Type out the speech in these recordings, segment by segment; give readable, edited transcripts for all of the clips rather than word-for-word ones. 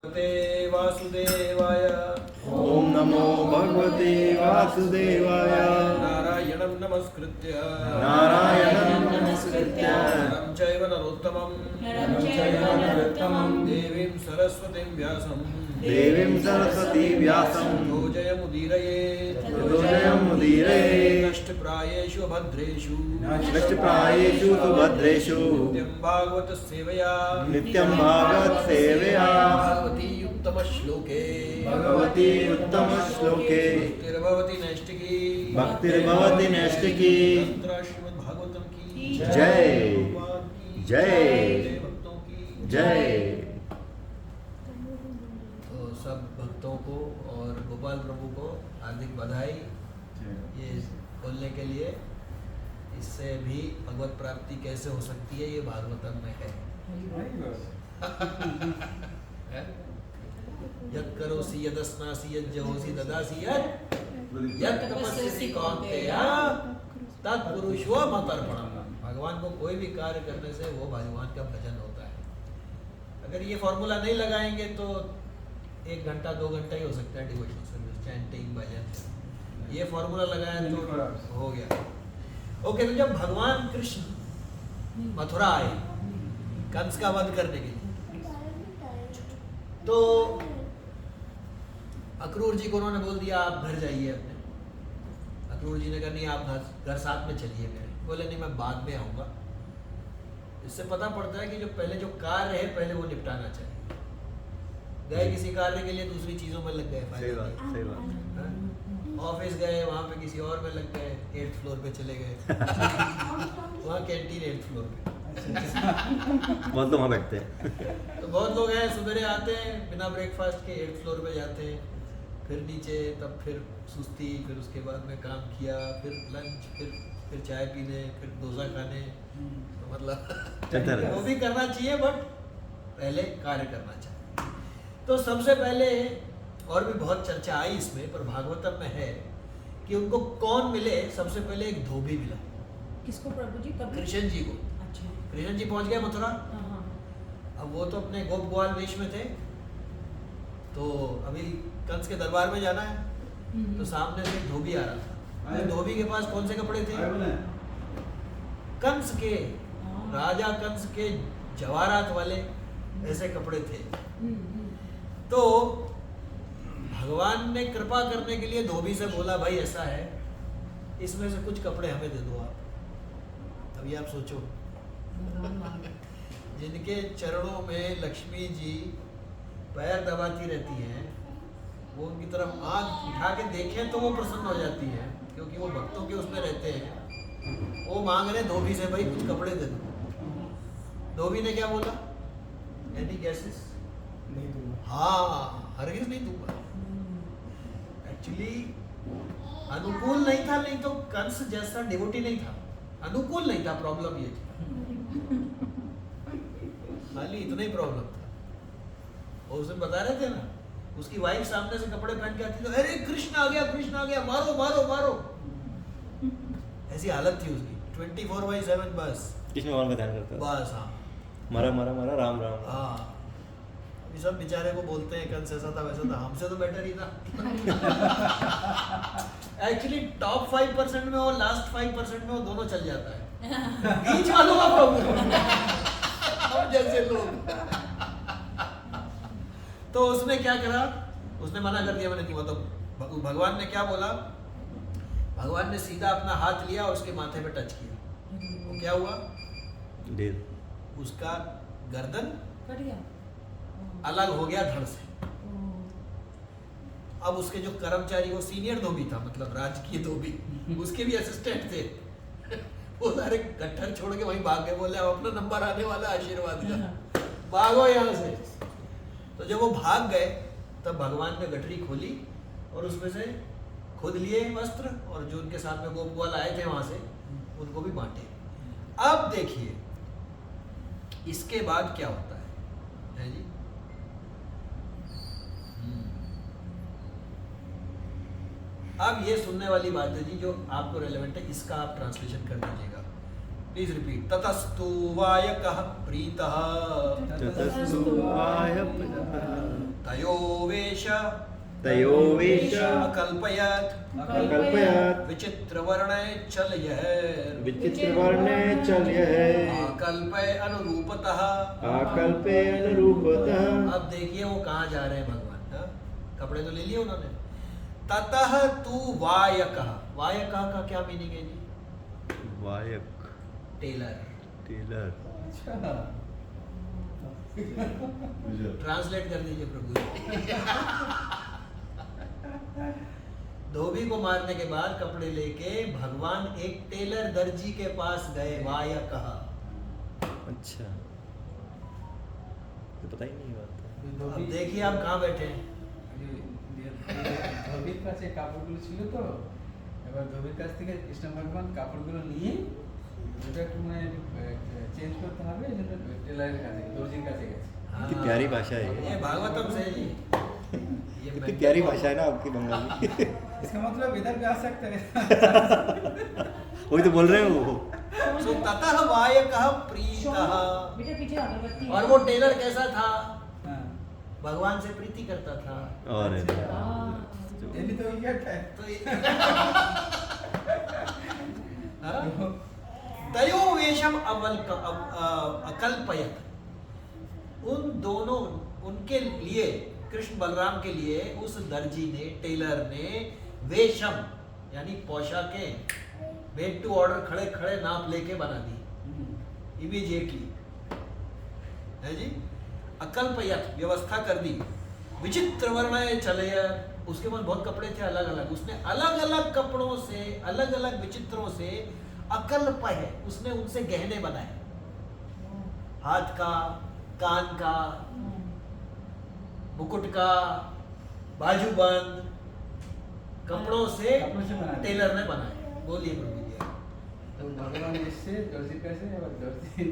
भगवते वासुदेवाय। ओम नमो भगवते वासुदेवाय। नारायणं नमस्कृत्य नरं चैव नरोत्तमं देवीं सरस्वतीं व्यासं पूजयमुदीरये नष्टप्रायेषु भद्रेषु सुभद्रेषु नित्यं भागवत सेवया भगवती उत्तम श्लोके भक्तिर्भवति नैष्टिकी। श्रीमद्भागवतम की जय जय जय। तो सब भक्तों को और गोपाल प्रभु को हार्दिक बधाई ये बोलने के लिए। इससे भी भगवत प्राप्ति कैसे हो सकती है ये भागवतम में है। यत् करोसि यदस्नासि यज्जहोसि ददासि यत् तपस्यसि कौन्तेय तत्पुरुषो मतर्पणम्। भगवान को कोई भी कार्य करने से वो भगवान का भजन होता है। अगर ये फॉर्मूला नहीं लगाएंगे तो 1 घंटा 2 घंटा ही हो सकता है डिवोशनल सर्विस, चैंटिंग, भजन। ये फॉर्मूला लगाया तो हो गया। ओके, तो जब भगवान कृष्ण मथुरा आए कंस का वध करने के लिए, तो अक्रूर जी को उन्होंने बोल दिया आप घर जाइए अपने। अक्रूर जी ने कहा नहीं आप घर साथ में चलिए मेरे। बोले नहीं मैं बाद में आऊँगा। इससे पता पड़ता है कि जो पहले जो कार्य है पहले वो निपटाना चाहिए। गए किसी कार्य के लिए दूसरी चीज़ों में लग गए। सही बात। ऑफिस गए वहाँ पे किसी और में लग गए, 8th फ्लोर पे चले गए। वहाँ कैंटीन 8th फ्लोर पे। बहुत लोग वहाँ बैठते हैं। तो बहुत लोग हैं सवेरे आते हैं बिना ब्रेकफास्ट के 8th फ्लोर पे जाते हैं, फिर नीचे, तब फिर सुस्ती, फिर उसके बाद में काम किया, फिर लंच, फिर चाय पीने, फिर डोसा खाने। तो मतलब वो भी करना चाहिए बट पहले कार्य करना चाहिए। तो सबसे पहले और भी बहुत चर्चा आई इसमें, पर भागवतम में है कि उनको कौन मिले। सबसे पहले एक धोबी मिला। किसको प्रभु जी? कब? कृष्ण जी को। अच्छा। कृष्ण जी पहुंच गए मथुरा। अब वो तो अपने गोप ग्वाल वेश में थे, तो अभी कंस के दरबार में जाना है। तो सामने से एक धोबी आ रहा था। तो धोबी के पास कौन से कपड़े थे? कंस के, राजा कंस के जवाहरात वाले ऐसे कपड़े थे। तो भगवान ने कृपा करने के लिए धोबी से बोला भाई ऐसा है, इसमें से कुछ कपड़े हमें दे दो आप। अभी आप सोचो, जिनके चरणों में लक्ष्मी जी पैर दबाती रहती हैं, वो उनकी तरफ आँख उठा के देखें तो वो प्रसन्न हो जाती हैं, क्योंकि वो भक्तों के उसमें रहते हैं। वो मांग रहे धोबी से भाई कुछ कपड़े दे दो। धोबी ने क्या बोला? Any gases? नहीं दूंगा। हाँ, हरगिज नहीं दूंगा। एक्चुअली अनुकूल नहीं था, नहीं तो कंस जैसा डिवोटी नहीं था, अनुकूल नहीं था। प्रॉब्लम ये थी, खाली इतना ही प्रॉब्लम था। और उसने बता रहे थे ना, उसकी वाइफ सामने से कपड़े पहन के आती तो अरे कृष्ण आ गया, मारो मारो मारो, ऐसी हालत थी उसकी। 24/7 बस कृष्ण भगवान का ध्यान करता है बस। हाँ, मरा मरा मरा राम राम। हाँ, अभी सब बेचारे को बोलते हैं कंस ऐसा था वैसा था, हमसे तो बेटर ही था। एक्चुअली टॉप 5% में और लास्ट 5% में वो दोनों चल जाता है। बीच वालों का प्रॉब्लम हम जैसे लोग। तो उसने क्या करा? उसने मना कर दिया, मैंने नहीं। तो भगवान ने क्या बोला? भगवान ने सीधा अपना हाथ लिया और उसके माथे पे टच किया। वो क्या हुआ? उसका गर्दन कट गया, अलग हो गया धड़ से। अब उसके जो कर्मचारी, वो सीनियर धोबी था, मतलब राजकीय धोबी, उसके भी असिस्टेंट थे। वो सारे गट्ठर छोड़ के वहीं भाग गए, बोले अब अपना नंबर आने वाला आशीर्वाद का, भागो यहाँ से। तो जब वो भाग गए तब भगवान ने गठरी खोली और उसमें से खुद लिए वस्त्र, और जो उनके साथ में गोप ग्वाल आए थे वहां से उनको भी बांटे। अब देखिए इसके बाद क्या होता है जी? अब ये सुनने वाली बात है जी, जो आपको रेलेवेंट है, इसका आप ट्रांसलेशन कर दीजिएगा। Please repeat. ततस्तु वायकः प्रीतः ततस्तु वायकः वेश तयोवेश अकल्पयत् अकल्पयत् विचित्रवर्णैच्छलयैर् विचित्रवर्णे चल्यः आकल्पय अनुरूपतः। आकल्पे अनुरूपतः। अब देखिए वो कहाँ जा रहे हैं भगवान। हाँ? कपड़े तो ले लिए उन्होंने। ततः तू वायकः। वायकः का क्या मीनिंग है जी? वायक टेलर। टेलर। ट्रांसलेट कर दीजिए प्रभु जी। धोबी को मारने के बाद कपड़े लेके भगवान एक टेलर दर्जी के पास गए। वायकः। अच्छा, तो पता ही नहीं बात। अब देखिए आप कहाँ बैठे हैं। ধোবির কাছে কাপড়গুলো ছিল তো, এবার ধোবির কাছ থেকে কৃষ্ণ ভগবান কাপড়গুলো নিয়ে ওটা একটু মানে চেঞ্জ করতে হবে, এই জন্য টেলারের কাছে দর্জির কাছে গেছে। कितनी प्यारी भाषा है ये भागवतम से है जी। कितनी प्यारी भाषा है ना आपकी बंगाली। इसका मतलब इधर भी आ सकते हैं। वही तो बोल रहे हो। सो ततः वायकः प्रीतः। बेटा पीछे अगरबत्ती है। और वो टेलर कैसा था? हाँ, भगवान से प्रीति करता था। और हाँ। ये भी तो ये है। तो हाँ? तयो वेशम अकल्पयत्। उन दोनों उनके लिए, कृष्ण बलराम के लिए उस दर्जी ने, टेलर ने वेशम यानी पोशाकें मेड टू ऑर्डर खड़े खड़े नाप लेके बना दी इमीडिएटली। है जी। अकल्पयत् व्यवस्था कर दी। विचित्र वर्ण चले। उसके पास बहुत कपड़े थे अलग अलग। उसने अलग अलग कपड़ों से, अलग अलग विचित्रों से अकल्प है, उसने उनसे गहने बनाए। हाथ का, कान का, मुकुट का, बाजूबंद कपड़ों से बनाए। टेलर ने बनाए। बोलिए प्रभु जी। তো ভগবান এসে দর্জির কাছে, এবার দর্জি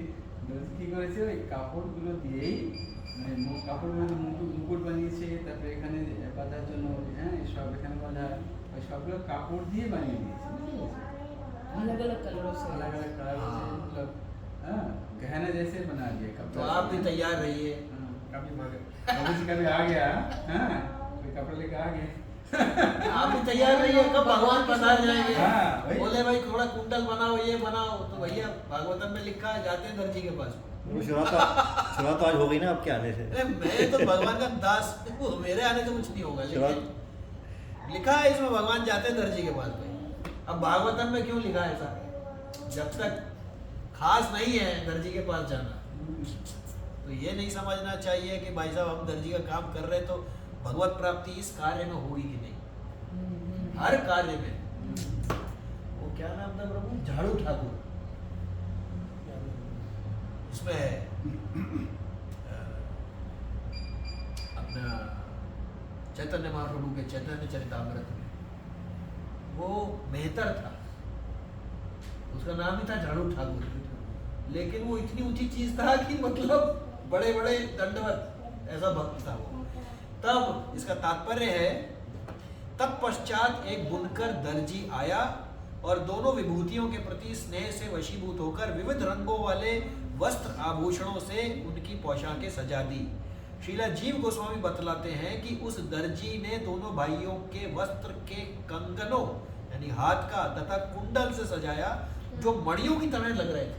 কি করেছে, ওই কাপড়গুলো দিয়েই মানে কাপড়গুলো মুকুট বানিয়েছে, তারপরে এখানে বাঁধার জন্য হ্যাঁ সব এখানে বাঁধা, ওই সবগুলো কাপড় দিয়ে বানিয়ে দিয়েছে। अलग अलग कलरों से। अलग अलग कलर से मतलब हाँ गहना जैसे बना दिए कपड़ा। तो आप भी तैयार रहिए। हाँ, कभी बाबू जी कभी आ गया हाँ कोई कपड़ा लेके आ गए। आप भी तैयार रहिए, कब भगवान पधार जाएंगे। हाँ, वही। बोले भाई थोड़ा कुंडल बनाओ, ये बनाओ, तो भैया भागवतम में लिखा है जाते हैं दर्जी के पास। वो शुरुआत तो आज हो गई ना आपके आने से। अरे मैं तो भगवान का दास हूँ, मेरे आने से कुछ नहीं होगा, लेकिन लिखा है इसमें भगवान जाते हैं दर्जी के पास। भाई अब भागवतम में क्यों लिखा है ऐसा? जब तक खास नहीं है दर्जी के पास जाना, तो ये नहीं समझना चाहिए कि भाई साहब हम दर्जी का काम कर रहे हैं तो भगवत प्राप्ति इस कार्य में होगी कि नहीं। हर कार्य में। वो क्या नाम था प्रभु? झाड़ू ठाकुर। उसमें अपना चैतन्य महाप्रभु के चैतन्य चरितामृत में वो मेहतर था, उसका नाम ही था झाड़ू ठाकुर। लेकिन वो इतनी ऊंची चीज था कि मतलब बड़े बड़े दंडवत ऐसा भक्त था वो। तब इसका तात्पर्य है, तत्पश्चात एक बुनकर दर्जी आया और दोनों विभूतियों के प्रति स्नेह से वशीभूत होकर विविध रंगों वाले वस्त्र आभूषणों से उनकी पोशाकें सजा दी। श्रीला जीव गोस्वामी बतलाते हैं कि उस दर्जी ने दोनों भाइयों के वस्त्र के कंगनों यानी हाथ का तथा कुंडल से सजाया जो मणियों की तरह लग रहे थे।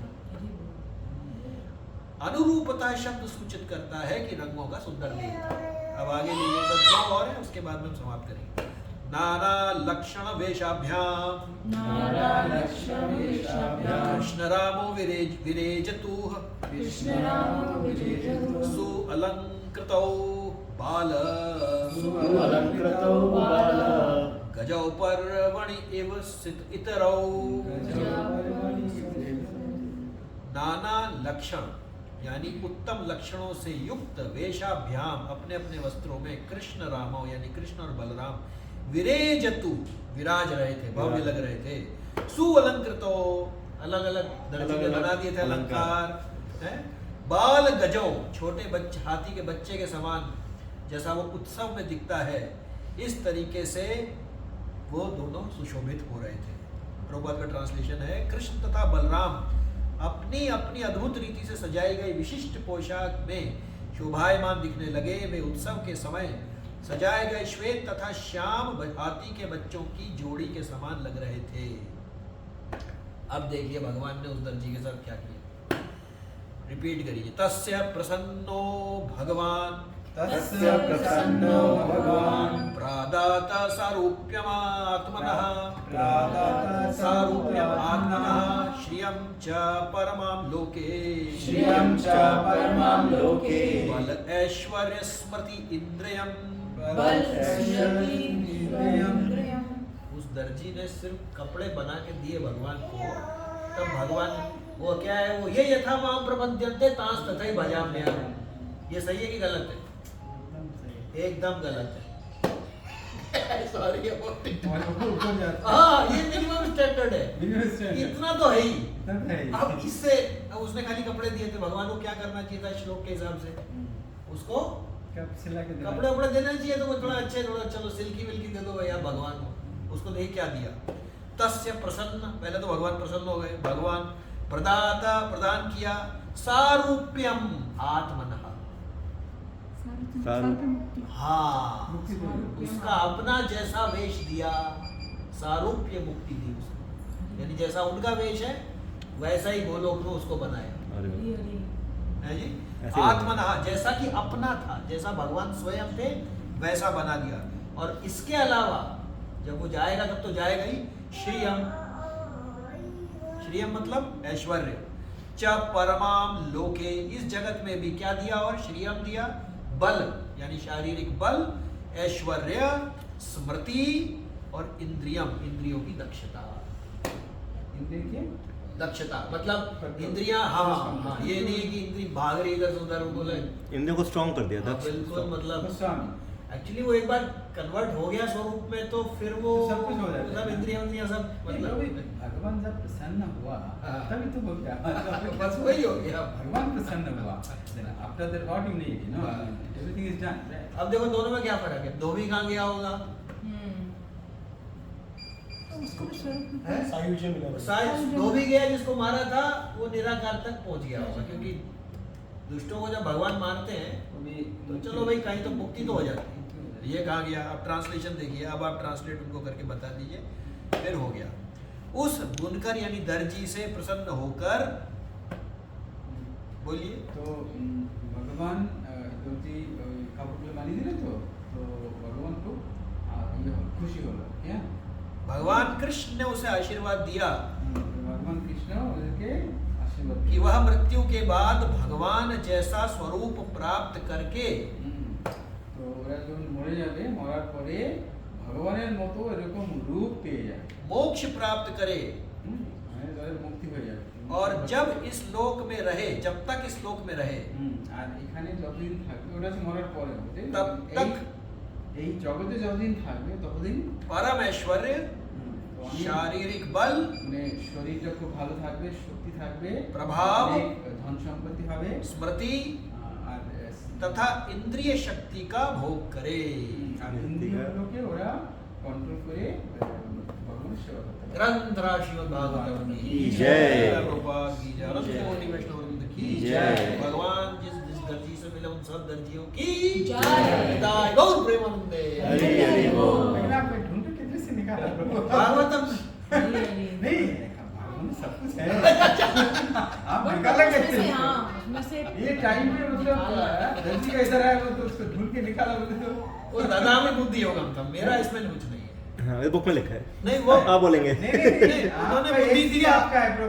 अनुरूपता शब्द सूचित करता है कि रंगों का सुंदर मेल था। अब आगे लीजिए, बस दो और है, उसके बाद में हम समाप्त करेंगे। नाना लक्षण वेशाभ्याम कृष्ण रामो विरेजतुः सुअलंकृतौ बाल गजौ पर्वणि इव स्थित इतरौ। नाना लक्षण यानी उत्तम लक्षणों से युक्त वेशाभ्याम अपने अपने वस्त्रों में कृष्ण रामो यानी कृष्ण और बलराम विरेजतु विराज रहे थे, भव्य लग रहे थे। सुअलंकृतो अलग अलग दर्जे के बना दिए थे अलंकार है। बाल गजो छोटे बच्चे हाथी के बच्चे के समान जैसा वो उत्सव में दिखता है, इस तरीके से वो दोनों सुशोभित हो रहे थे। प्रभुपाद का ट्रांसलेशन है, कृष्ण तथा बलराम अपनी अपनी अद्भुत रीति से सजाई गई विशिष्ट पोशाक में शोभायमान दिखने लगे। वे उत्सव के समय सजाए गए श्वेत तथा श्याम हाथी के बच्चों की जोड़ी के समान लग रहे थे। अब देखिए भगवान ने उस दर्जी के साथ क्या किया, रिपीट करिए। तस्य प्रसन्नो भगवान, तस्य प्रसन्नो भगवान, प्रादात सारूप्यमात्मनः, प्रादात सारूप्यमात्मनः, श्रियं च परमां लोके, श्रियं च परमां लोके, बल ऐश्वर्य स्मृति इंद्रियम्, बल स्मृति इंद्रियम्। उस दर्जी ने सिर्फ कपड़े बना के दिए भगवान को, तब भगवान वो क्या है, वो ये यथा मां प्रपद्यन्ते तांस तथैव भजाम्यहम्। ये सही है कि गलत है? एकदम गलत है। सॉरी ऊपर जाता हाँ, ये मिनिमम स्टैंडर्ड है, मिनिमम स्टैंडर्ड। इतना तो है ही। तब है ही। अब इससे अब उसने खाली कपड़े दिए थे, भगवान को क्या करना चाहिए था श्लोक के हिसाब से? उसको कब सिला के देना? कपड़े वपड़े देना चाहिए, तो वो थोड़ा अच्छे, थोड़ा चलो सिल्की विल्की दे दो भैया भगवान को। उसको नहीं क्या दिया? तस्य प्रसन्न, पहले तो भगवान प्रसन्न हो गए। भगवान प्रदाता, प्रदान किया। सारूप्यम आत्मनः, हाँ, मुक्ति दे। उसका अपना जैसा वेश दिया। सारूप्य मुक्ति दी उसको, यानी जैसा उनका वेश है वैसा ही गोलोक में उसको बनाया अरे वाह। है जी। ऐसे आत्मनः, जैसा कि अपना था, जैसा भगवान स्वयं थे वैसा बना दिया। और इसके अलावा जब वो जाएगा तब तो जाएगा ही। श्रियम, श्रियम मतलब ऐश्वर्य। च परमाम लोके, इस जगत में भी क्या दिया? और श्रियम दिया, बल यानी शारीरिक बल, ऐश्वर्य, स्मृति और इंद्रियम, इंद्रियों की दक्षता। इंद्रिय के दक्षता मतलब इंद्रियां, हाँ हाँ, ये नहीं है कि इंद्री भाग रही इधर से उधर, बोले इंद्रियों को स्ट्रॉन्ग कर दिया हाँ, दक्ष। बिल्कुल, मतलब गोस्वामी। एक्चुअली वो एक बार कन्वर्ट हो गया स्वरूप में तो फिर वो सब कुछ हो जाता है। सब इंद्रियां सब मतलब मतलब भगवान जब प्रसन्न हुआ हाँ। तभी तो हो गया। बस वही हो गया। भगवान प्रसन्न हुआ। After that what you need, you know, हाँ। Everything is done, right? अब देखो दोनों में क्या फर्क है? धोबी कहाँ गया होगा? उसको भी स्वरूप हैं? सायुज्य मिला। शायद धोबी गया, जिसको मारा था वो निराकार तक पहुंच गया होगा, क्योंकि दुष्टों को जब भगवान मारते हैं तो चलो भाई कहीं तो मुक्ति तो हो जाती है। ये कहाँ गया? अब ट्रांसलेशन देखिए, अब आप ट्रांसलेट उनको करके बता दीजिए। फिर हो गया। उस बुनकर यानी दर्जी से प्रसन्न होकर, बोलिए। तो भगवान दर्जी কাপড়গুলো বানিয়ে দিলে তো ভগবান খুব খুশি হলো। क्या भगवान कृष्ण ने उसे आशीर्वाद दिया भगवान कृष्ण उनके आशीर्वाद कि वह मृत्यु के बाद भगवान जैसा स्वरूप प्राप्त करके তো ওরা যখন মরে যাবে, মরার পরে ভগবানের মতো এরকম রূপ পেয়ে যাবে, मोक्ष प्राप्त करे মানে তাদের মুক্তি হয়ে যাবে। और जब इस लोक में रहे, जब तक इस लोक में रहे, আর এখানে যতদিন থাকবে, ওটা হচ্ছে মরার পরে হবে, तब तक এই জগতে যতদিন থাকবে ততদিন परम ऐश्वर्य, তো অনেক शारीरिक बल, মানে শরীরটা খুব ভালো থাকবে, শক্তি থাকবে, প্রভাব, অনেক ধন সম্পত্তি হবে, स्मृति আর तथा इंद्रिय शक्ति का भोग करे। আর ইন্দ্রিয়গুলোকে ওরা কন্ট্রোল করে ভগবানের সেবা করতে পারে। ग्रंथ श्रीमद् भागवतम की जय। प्रभुपाद की जय, अनंत कोटि वैष्णववृंद की जय। भगवान जिस जिस दर्जी से मिले उन सब दर्जियों की जय। विदाई। गौर प्रेमानंदे। हरि हरि बोल। लेकिन आप ढूंढ के किधर से निकाला? भागवतम नहीं, भगवान में सब कुछ है। आप निकाला कैसे? हाँ, उसमें से ये टाइम पे मतलब दर्जी का इधर आया तो उसको ढूंढ के निकाला बोले तो वो दादा में बुद्धि होगा था, मेरा इसमें कुछ नहीं है। हाँ, ये बुक में लिखा है। नहीं वो आप बोलेंगे। नहीं, उन्होंने आपका बुद्धि एक दिया। आपका है